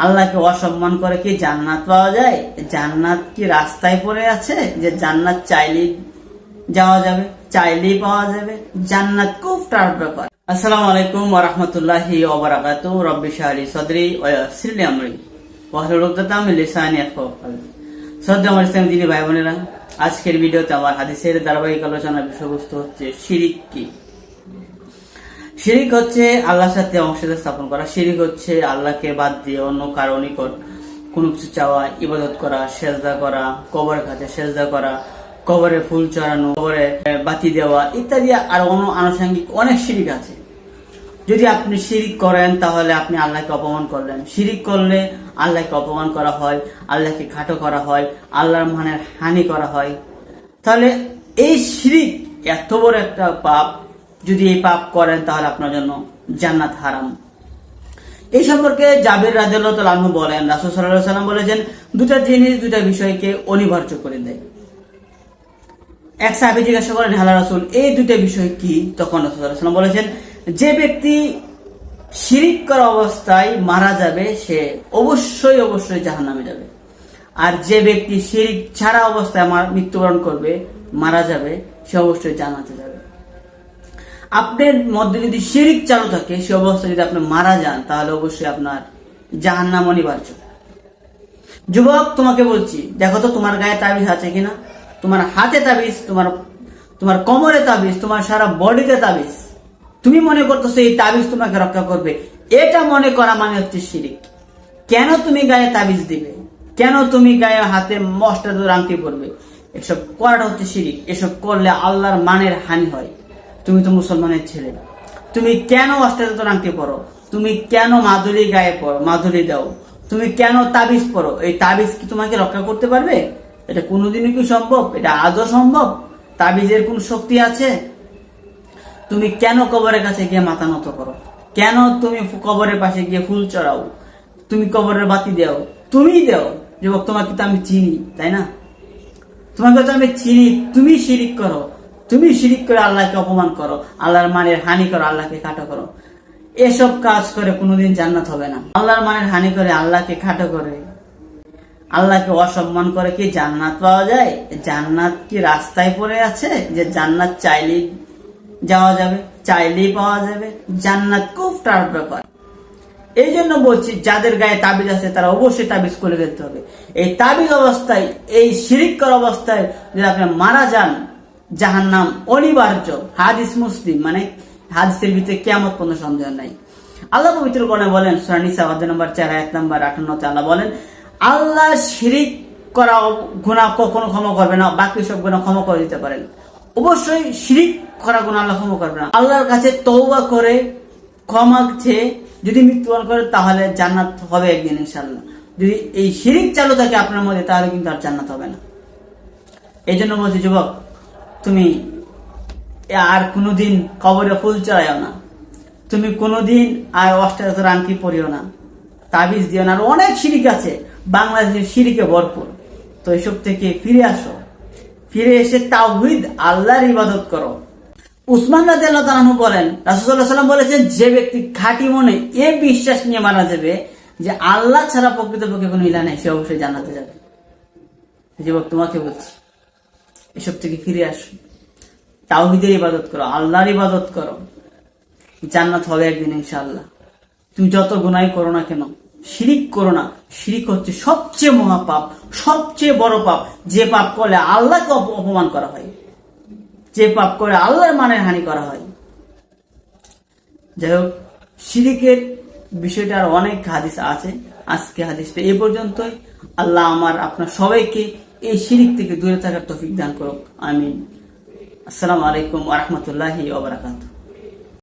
আল্লাহকে অসম্মান করে কি জান্নাত পাওয়া যায়? জান্নাত কি রাস্তায় পড়ে আছে যে জান্নাত চাইলেই যাওয়া যাবে, চাইলেই পাওয়া যাবে? জান্নাত খুব টাফ ব্যাপার। আসসালামু আলাইকুম ওয়া রাহমাতুল্লাহি ওয়া বারাকাতুহু। রব্বি ইশরাহ লি সাদরি ওয়া ইয়াসসির লি আমরি ওয়াহলুল উকদাতাম মিন লিসানি ইয়াফকাহু কওলি। শ্রদ্ধেয় আমার ইসলামী দিনী ভাই বোনেরা, আজকের ভিডিওতে আমার হাদিসের ধারাবাহিক আলোচনার বিষয়বস্তু হচ্ছে শিরিক কি। শিরিক হচ্ছে আল্লাহর সাথে অংশীদার স্থাপন করা। শিরিক হচ্ছে আল্লাহকে বাদ দিয়ে অন্য কারো নিকট কোনো কিছু চাওয়া, ইবাদত করা, সেজদা করা, কবরের কাছে সেজদা করা, কবরে ফুল চড়ানো, কবরে বাতি দেওয়া ইত্যাদি আর অন্য আনুষঙ্গিক অনেক শিরিক আছে। যদি আপনি শিরিক করেন তাহলে আপনি আল্লাহকে অপমান করলেন। শিরিক করলে আল্লাহকে অপমান করা হয়, আল্লাহকে খাটো করা হয়, আল্লাহর মানের হানি করা হয়। তাহলে এই শিরিক এত বড় একটা পাপ, যদি এই পাপ করেন তাহলে আপনার জন্য জান্নাত হারাম। এই সম্পর্কে জাবের রাদিয়াল্লাহু তাআলা আনহু বলেন, রাসূল সাল্লাল্লাহু আলাইহি ওয়াসাল্লাম বলেছেন, দুটা জিনিস দুটা বিষয়কে অনিবার্য করে দেয়। এক সাহাবী জিজ্ঞাসা করেন, হে রাসূল, এই দুটো বিষয় কি? তখন রাসূল সাল্লাল্লাহু আলাইহি ওয়াসাল্লাম বলেছেন, যে ব্যক্তি শিরিক করা অবস্থায় মারা যাবে সে অবশ্যই জাহান্নামে যাবে, আর যে ব্যক্তি শিরিক ছাড়া অবস্থায় মৃত্যুবরণ করবে, মারা যাবে, সে অবশ্যই জান্নাতে যাবে। আপনার মধ্যে যদি শিরিক চালু থাকে, সে অবস্থায় যদি আপনি মারা যান, তাহলে অবশ্যই আপনার জাহান্নাম অনিবার্য। যুবক, তোমাকে বলছি, দেখো তো তোমার গায়ে তাবিজ আছে কিনা। তোমার হাতে তাবিজ, তোমার কোমরে তাবিজ, তোমার সারা বডিতে তাবিজ। তুমি মনে করতেছো এই তাবিজ তোমাকে রক্ষা করবে, এটা মনে করা মানে হচ্ছে শিরিক। কেন তুমি গায়ে তাবিজ দিবে? কেন তুমি গায়ে হাতে মস্তাদুর আংটি পরবে? এসব করাটা হচ্ছে শিরিক। এসব করলে আল্লাহর মানের হানি হয়। তুমি তো মুসলমানের ছেলে, তুমি কেন অষ্টাদুর আংটি পরো? তুমি কেন মাদুলি গায়ে পরো, মাদুলি দাও? তুমি কেন তাবিজ পরো? এই তাবিজ কি তোমাকে রক্ষা করতে পারবে? এটা কোনোদিনই কি সম্ভব? এটা আদৌ সম্ভব? তাবিজের কোন শক্তি আছে? তুমি কেন কবরের কাছে গিয়ে মাথা নত করো? কেন তুমি কবরের পাশে গিয়ে ফুল চড়াও? তুমি কবরের বাতি দাও, তুমি দাও। যুবক, তোমাকে তো আমি চিনি, তাই না? তোমাকে তো আমি চিনি। তুমি শিরিক করো, তুমি শিরিক করে আল্লাহকে অপমান করো, আল্লাহর মানের হানি করো, আল্লাহকে খাটো করো। এসব কাজ করে কোনোদিন জান্নাত হবে না। আল্লাহর মানের হানি করে, আল্লাহকে খাটো করে, আল্লাহকে অসম্মান করে কি জান্নাত পাওয়া যায়? জান্নাত কি রাস্তায় পড়ে আছে যে জান্নাত চাইলেই যাওয়া যাবে, চাইলেই পাওয়া যাবে? জান্নাত খুব টাফ ব্যাপার। এই জন্য বলছি, যাদের গায়ে তাবিজ আছে তারা অবশ্যই তাবিজ করে ফেলতে হবে। এই তাবিজ অবস্থায়, এই শিরিক করা অবস্থায় যদি আপনি মারা যান, জাহান্নাম অনিবার্য। হাদিস মুসলিম, মানে হাদিসের ভিতরে কিয়ামত পর্যন্ত সন্দেহ নাই। আল্লাহ পবিত্র কোরআনে বলেন, সূরা নিসা অধ্যায় নম্বর 4 আয়াত নম্বর 58 আল্লাহ বলেন, আল্লাহ শিরিক করা গুনাহ কখনো ক্ষমা করবে না, বাকি সব গুনাহ ক্ষমা করে দিতে পারেন। অবশ্যই শিরিক করা গুনাহ আল্লাহ ক্ষমা করবে না। আল্লাহর কাছে তওবা করে ক্ষমা চেয়ে যদি মৃত্যুবরণ করে, তাহলে জান্নাত হবে একদিন ইনশাআল্লাহ। যদি এই শিরিক চালু থাকে আপনার মধ্যে, তাহলে কিন্তু আর জান্নাত হবে না। এই জন্য বলছি, যুবক, তুমি আর কোনোদিন কবরে ফুল চড়াইও না। তুমি কোনোদিন আর অষ্টাদশ আংটি পরিও না, তাবিজ দিও না। আর অনেক শিরিক আছে, বাংলাদেশের শিরিকে ভরপুর। তো এসব থেকে ফিরে আসো, ফিরে এসে তাওহীদ আল্লাহর ইবাদত করো। উসমান রাদিয়াল্লাহু তাআলা আনহু বলেন, রাসূল সাল্লাল্লাহু আলাইহি ওয়াসাল্লাম বলেছেন, যে ব্যক্তি খাঁটি মনে এ বিশ্বাস নিয়ে মারা যাবে যে আল্লাহ ছাড়া প্রকৃতপক্ষে কোনো ইলাহ নেই, সে অবশ্যই জান্নাতে যাবে। যুবক, তোমাকে বলছি, এসব থেকে ফিরে আসো, তাওহীদের ইবাদত করো, আল্লাহর ইবাদত করো। জান্নাত হবে একদিন ইনশাআল্লাহ। তুমি যত গুনাহ করো না কেন, শিরিক করো না। শিরিক হচ্ছে সবচেয়ে মহাপাপ, সবচেয়ে বড় পাপ। যে পাপ করলে আল্লাহকে অপমান করা হয়, যে পাপ করে আল্লাহর মানের হানি করা হয়। যাই হোক, শিরিকের বিষয়টা আর অনেক হাদিস আছে। আজকে হাদিসটা এই পর্যন্তই। আল্লাহ আমার আপনার সবাইকে এই শিরিক থেকে দূরে থাকার তৌফিক দান করুক। আমিন। আসসালামু আলাইকুম ওয়া রাহমাতুল্লাহি ওয়া বারাকাতুহু।